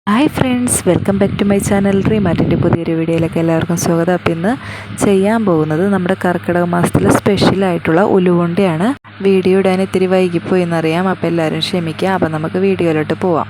Hi friends, welcome back to my channel. റീമാറ്റിൻ്റെ പുതിയൊരു വീഡിയോയിലേക്ക് എല്ലാവർക്കും സ്വാഗതം. അപ്പം ഇന്ന് ചെയ്യാൻ പോകുന്നത് നമ്മുടെ കർക്കിടക മാസത്തിലെ സ്പെഷ്യലായിട്ടുള്ള ഉലുവുണ്ടയാണ്. വീഡിയോ ഇടാൻ ഇത്തിരി വൈകിപ്പോയി എന്നറിയാം, അപ്പോൾ എല്ലാവരും ക്ഷമിക്കുക. അപ്പം നമുക്ക് വീഡിയോയിലോട്ട് പോവാം.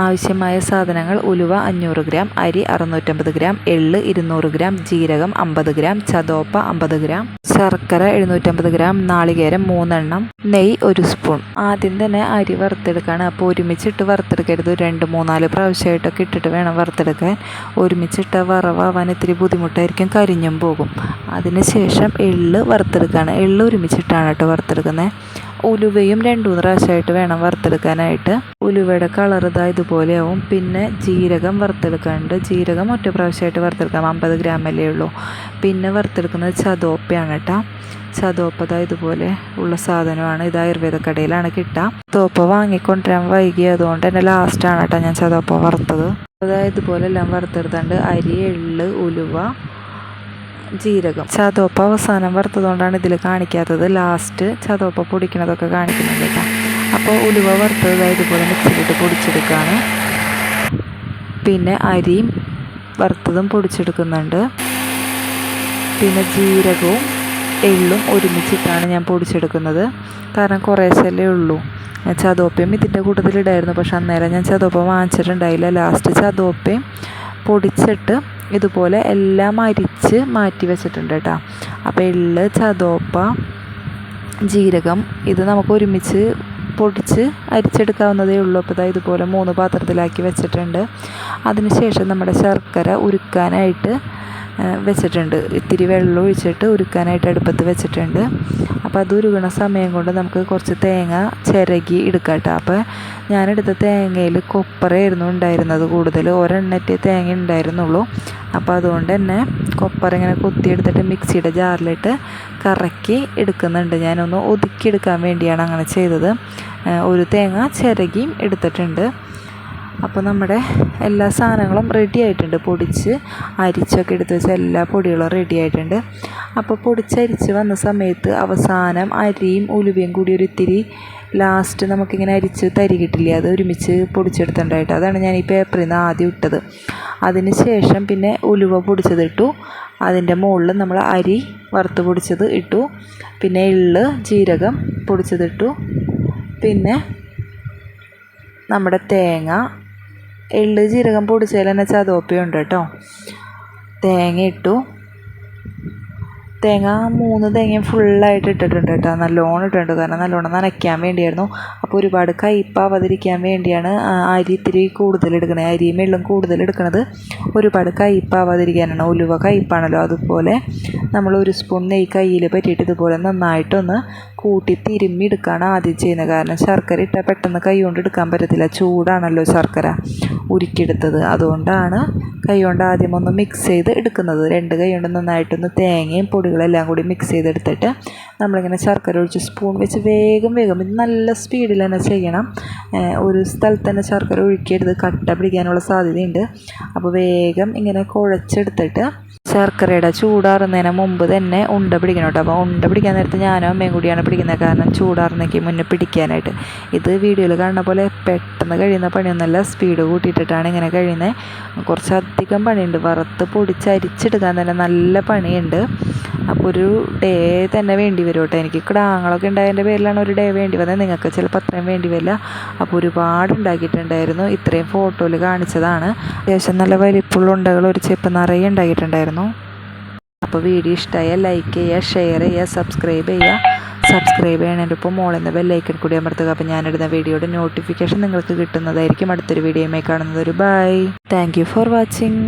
ആവശ്യമായ സാധനങ്ങൾ: ഉലുവ 500 ഗ്രാം, അരി 650 ഗ്രാം, എള്ള് 200 ഗ്രാം, ജീരകം 50 ഗ്രാം, ചതോപ്പ 50 ഗ്രാം, ശർക്കര 750 ഗ്രാം, നാളികേരം 3 എണ്ണം, നെയ്യ് 1 സ്പൂൺ. ആദ്യം തന്നെ അരി വറുത്തെടുക്കുകയാണ്. അപ്പോൾ ഒരുമിച്ചിട്ട് വറുത്തെടുക്കരുത്, 2-3-4 പ്രാവശ്യമായിട്ടൊക്കെ ഇട്ടിട്ട് വേണം വറുത്തെടുക്കാൻ. ഒരുമിച്ചിട്ട് വറവാൻ ഇത്തിരി ബുദ്ധിമുട്ടായിരിക്കും, കരിഞ്ഞും പോകും. അതിനുശേഷം എള്ള് വറുത്തെടുക്കുകയാണ്. എള്ള് ഒരുമിച്ചിട്ടാണ് കേട്ടോ വറുത്തെടുക്കുന്നത്. ഉലുവയും 2-3 പ്രാവശ്യമായിട്ട് വേണം വറുത്തെടുക്കാനായിട്ട്. ഉലുവയുടെ കളർ ഇതുപോലെയാവും. പിന്നെ ജീരകം വറുത്തെടുക്കാനുണ്ട്. ജീരകം ഒറ്റ പ്രാവശ്യമായിട്ട് വറുത്തെടുക്കാം, 50 ഗ്രാമല്ലേ ഉള്ളൂ. പിന്നെ വറുത്തെടുക്കുന്നത് ചതോപ്പയാണ് കേട്ടോ. ചതോപ്പ ഇതുപോലെ ഉള്ള സാധനമാണ്. ഇത് ആയുർവേദ കടയിലാണ് കിട്ടുക. ചതോപ്പ വാങ്ങിക്കൊണ്ടുവരാൻ വൈകി, അതുകൊണ്ട് തന്നെ ലാസ്റ്റാണ് കേട്ടോ ഞാൻ ചതോപ്പ വറുത്തത്. ഇതുപോലെ എല്ലാം വറുത്തെടുത്തുണ്ട്. അരി, എള്ള്, ഉലുവ, ജീരകം. ചതോപ്പ അവസാനം വറുത്തതുകൊണ്ടാണ് ഇതിൽ കാണിക്കാത്തത്. ലാസ്റ്റ് ചതോപ്പ പൊടിക്കണതൊക്കെ കാണിക്കുന്നുണ്ട് കേട്ടോ. അപ്പോൾ ഉലുവ വറുത്തത് ഇതുപോലെ മിക്സിയിലിട്ട് പൊടിച്ചെടുക്കുകയാണ്. പിന്നെ അരിയും വറുത്തതും പൊടിച്ചെടുക്കുന്നുണ്ട്. പിന്നെ ജീരകവും എള്ളും ഒരുമിച്ചിട്ടാണ് ഞാൻ പൊടിച്ചെടുക്കുന്നത്, കാരണം കുറേശ്ശല്ലേ ഉള്ളൂ. ചതോപ്പയും ഇതിൻ്റെ കൂട്ടത്തിലിടായിരുന്നു, പക്ഷെ അന്നേരം ഞാൻ ചതോപ്പ വാങ്ങിച്ചിട്ടുണ്ടായില്ല. ലാസ്റ്റ് ചതോപ്പയും പൊടിച്ചിട്ട് ഇതുപോലെ എല്ലാം അരിച്ച് മാറ്റി വെച്ചിട്ടുണ്ട് കേട്ടോ. അപ്പോൾ എള്ള്, ചതോപ്പ, ജീരകം ഇത് നമുക്ക് ഒരുമിച്ച് പൊടിച്ച് അരിച്ചെടുക്കാവുന്നതേ ഉള്ളൂ. അപ്പോൾ ഇതുപോലെ 3 പാത്രത്തിലാക്കി വെച്ചിട്ടുണ്ട്. അതിനുശേഷം നമ്മുടെ ശർക്കര ഉരുക്കാനായിട്ട് വെച്ചിട്ടുണ്ട്. ഇത്തിരി വെള്ളം ഒഴിച്ചിട്ട് ഉരുക്കാനായിട്ട് അടുപ്പത്ത് വെച്ചിട്ടുണ്ട്. അപ്പോൾ അത് ഉരുകണ സമയം കൊണ്ട് നമുക്ക് കുറച്ച് തേങ്ങ ചിരകി എടുക്കാം കേട്ടോ. അപ്പോൾ ഞാനെടുത്ത തേങ്ങയിൽ കൊപ്പറയായിരുന്നു ഉണ്ടായിരുന്നത് കൂടുതൽ, ഒരെണ്ണത്തെ തേങ്ങ ഉണ്ടായിരുന്നുള്ളൂ. അപ്പോൾ അതുകൊണ്ട് തന്നെ കൊപ്പറ ഇങ്ങനെ കൊത്തിയെടുത്തിട്ട് മിക്സിയുടെ ജാറിലിട്ട് കറക്കി എടുക്കുന്നുണ്ട്. ഞാനൊന്ന് ഒതുക്കിയെടുക്കാൻ വേണ്ടിയാണ് അങ്ങനെ ചെയ്തത്. ഒരു തേങ്ങ ചിരകിയും എടുത്തിട്ടുണ്ട്. അപ്പോൾ നമ്മുടെ എല്ലാ സാധനങ്ങളും റെഡി ആയിട്ടുണ്ട്. പൊടിച്ച് അരിച്ചൊക്കെ എടുത്ത് വെച്ച എല്ലാ പൊടികളും റെഡി ആയിട്ടുണ്ട്. അപ്പോൾ പൊടിച്ചരിച്ച് വന്ന സമയത്ത് അവസാനം അരിയും ഉലുവയും കൂടി ഒരു ഇത്തിരി ലാസ്റ്റ് നമുക്കിങ്ങനെ അരിച്ച് തരി കിട്ടില്ലേ, അത് ഒരുമിച്ച് പൊടിച്ചെടുത്തിട്ടുണ്ടായിട്ട് അതാണ് ഞാൻ ഈ പേപ്പറിൽ നിന്ന് ആദ്യം ഇട്ടത്. അതിന് ശേഷം പിന്നെ ഉലുവ പൊടിച്ചതിട്ടു. അതിൻ്റെ മുകളിൽ നമ്മൾ അരി വറുത്ത് പൊടിച്ചത് ഇട്ടു. പിന്നെ എള്ള്, ജീരകം പൊടിച്ചതിട്ടു. പിന്നെ നമ്മുടെ തേങ്ങ, എള്ള് ജീരകം പൊടിച്ചതിൽ തന്നെ ചതോപ്പയുണ്ട് കേട്ടോ. തേങ്ങ ഇട്ടു. തേങ്ങ 3 തേങ്ങയും ഫുള്ളായിട്ട് ഇട്ടിട്ടുണ്ട് കേട്ടോ. നല്ലോണം ഇട്ടിട്ടുണ്ട്, കാരണം നല്ലോണം നനയ്ക്കാൻ വേണ്ടിയായിരുന്നു. അപ്പോൾ ഒരുപാട് കയ്പ്പാവാതിരിക്കാൻ വേണ്ടിയാണ് അരി ഇത്തിരി കൂടുതൽ എടുക്കണത്. അരിയും എള്ളും കൂടുതൽ എടുക്കണത് ഒരുപാട് കയ്പ്പാവാതിരിക്കാനാണ്. ഉലുവ കയ്പ്പാണല്ലോ, അതുപോലെ നമ്മൾ 1 സ്പൂൺ നെയ്യ് കയ്യിൽ പറ്റിയിട്ട് ഇതുപോലെ നന്നായിട്ടൊന്ന് കൂട്ടി തിരുമ്മി എടുക്കുകയാണ് ആദ്യം ചെയ്യുന്നത്. കാരണം ശർക്കര ഇട്ടാൽ പെട്ടെന്ന് കൈ കൊണ്ട് എടുക്കാൻ പറ്റത്തില്ല, ചൂടാണല്ലോ ശർക്കര ഉരുക്കിയെടുത്തത്. അതുകൊണ്ടാണ് കൈ കൊണ്ട് ആദ്യം ഒന്ന് മിക്സ് ചെയ്ത് എടുക്കുന്നത്. 2 കൈ കൊണ്ട് നന്നായിട്ടൊന്ന് തേങ്ങയും പൊടികളെല്ലാം കൂടി മിക്സ് ചെയ്തെടുത്തിട്ട് നമ്മളിങ്ങനെ ശർക്കര ഒഴിച്ച് സ്പൂൺ വെച്ച് വേഗം ഇത് നല്ല സ്പീഡിൽ തന്നെ ചെയ്യണം. ഒരു സ്ഥലത്ത് തന്നെ ശർക്കര ഒഴിക്കരുത്, കട്ട പിടിക്കാനുള്ള സാധ്യതയുണ്ട്. അപ്പോൾ വേഗം ഇങ്ങനെ കുഴച്ചെടുത്തിട്ട് ശർക്കരയുടെ ചൂടാറുന്നതിന് മുമ്പ് തന്നെ ഉണ്ട പിടിക്കണം കേട്ടോ. അപ്പോൾ ഉണ്ട പിടിക്കാൻ നേരത്ത് ഞാനും അമ്മയും കൂടിയാണ് പിടിക്കുന്നത്, കാരണം ചൂടാറുന്നേക്ക് മുന്നേ പിടിക്കാനായിട്ട്. ഇത് വീഡിയോയിൽ കാണുന്ന പോലെ പെട്ടെന്ന് കഴിയുന്ന പണിയൊന്നുമല്ല, സ്പീഡ് കൂട്ടിയിട്ടിട്ടാണ് ഇങ്ങനെ കഴിയുന്നത്. കുറച്ചധികം പണിയുണ്ട്, വറുത്ത് പൊടിച്ചരിച്ചെടുക്കാൻ തന്നെ നല്ല പണിയുണ്ട്. അപ്പോൾ ഒരു ഡേ തന്നെ വേണ്ടി വരും കേട്ടോ. എനിക്ക് കിടാങ്ങളൊക്കെ ഉണ്ടായതിൻ്റെ പേരിലാണ് ഒരു ഡേ വേണ്ടി വന്നത്. നിങ്ങൾക്ക് ചിലപ്പോൾ അത്രയും വേണ്ടി വരില്ല. അപ്പോൾ ഒരുപാട് ഉണ്ടാക്കിയിട്ടുണ്ടായിരുന്നു. ഇത്രയും ഫോട്ടോയിൽ കാണിച്ചതാണ്. അത്യാവശ്യം നല്ല വലിപ്പമുള്ള ഉണ്ടകൾ ഒരു ചെപ്പ് നിറയെ ഉണ്ടാക്കിയിട്ടുണ്ടായിരുന്നു. അപ്പോൾ വീഡിയോ ഇഷ്ടമായാൽ ലൈക്ക് ചെയ്യുക, ഷെയർ ചെയ്യുക, സബ്സ്ക്രൈബ് ചെയ്യണതിൻ്റെ ഒപ്പം മോളിൽ ബെല്ലൈക്കൺ കൂടി അമർത്തുക. അപ്പോൾ ഞാനിടുന്ന വീഡിയോയുടെ നോട്ടിഫിക്കേഷൻ നിങ്ങൾക്ക് കിട്ടുന്നതായിരിക്കും. അടുത്തൊരു വീഡിയോയുമായി കാണുന്നത്. ഒരു bye. Thank you for watching.